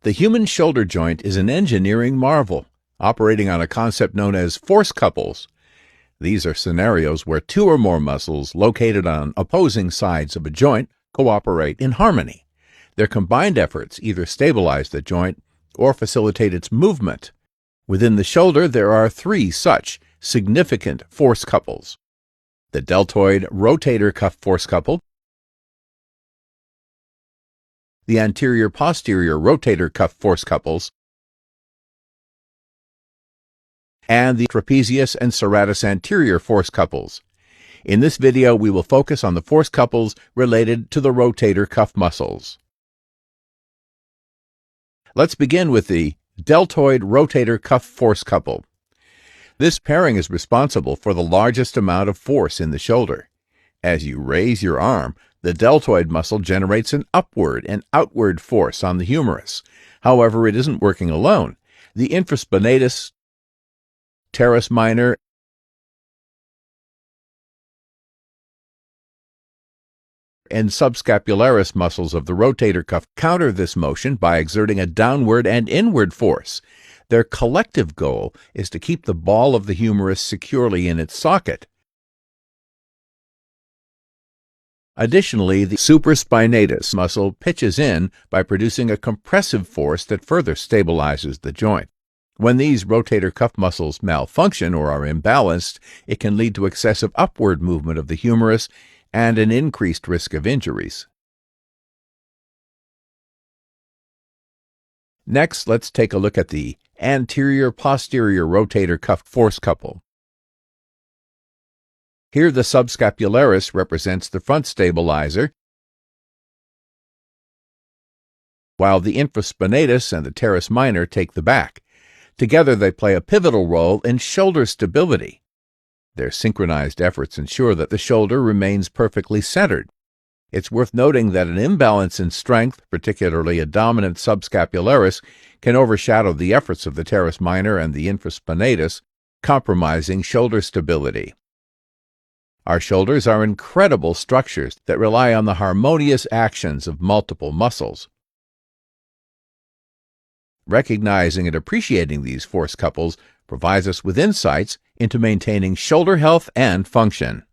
The human shoulder joint is an engineering marvel, operating on a concept known as force couples. These are scenarios where two or more muscles located on opposing sides of a joint cooperate in harmony. Their combined efforts either stabilize the joint or facilitate its movement. Within the shoulder, there are three such significant force couples: the deltoid rotator cuff force couple, the anterior-posterior rotator cuff force couples, and the trapezius and serratus anterior force couples. In this video, we will focus on the force couples related to the rotator cuff muscles. Let's begin with the deltoid rotator cuff force couple. This pairing is responsible for the largest amount of force in the shoulder. As you raise your arm, the deltoid muscle generates an upward and outward force on the humerus. However, it isn't working alone. The infraspinatus, teres minor, and subscapularis muscles of the rotator cuff counter this motion by exerting a downward and inward force. Their collective goal is to keep the ball of the humerus securely in its socket. Additionally, the supraspinatus muscle pitches in by producing a compressive force that further stabilizes the joint. When these rotator cuff muscles malfunction or are imbalanced, it can lead to excessive upward movement of the humerus and an increased risk of injuries. Next, let's take a look at the anterior-posterior rotator cuff force couple. Here, the subscapularis represents the front stabilizer, while the infraspinatus and the teres minor take the back. Together, they play a pivotal role in shoulder stability. Their synchronized efforts ensure that the shoulder remains perfectly centered. It's worth noting that an imbalance in strength, particularly a dominant subscapularis, can overshadow the efforts of the teres minor and the infraspinatus, compromising shoulder stability. Our shoulders are incredible structures that rely on the harmonious actions of multiple muscles. Recognizing and appreciating these force couples provides us with insights into maintaining shoulder health and function.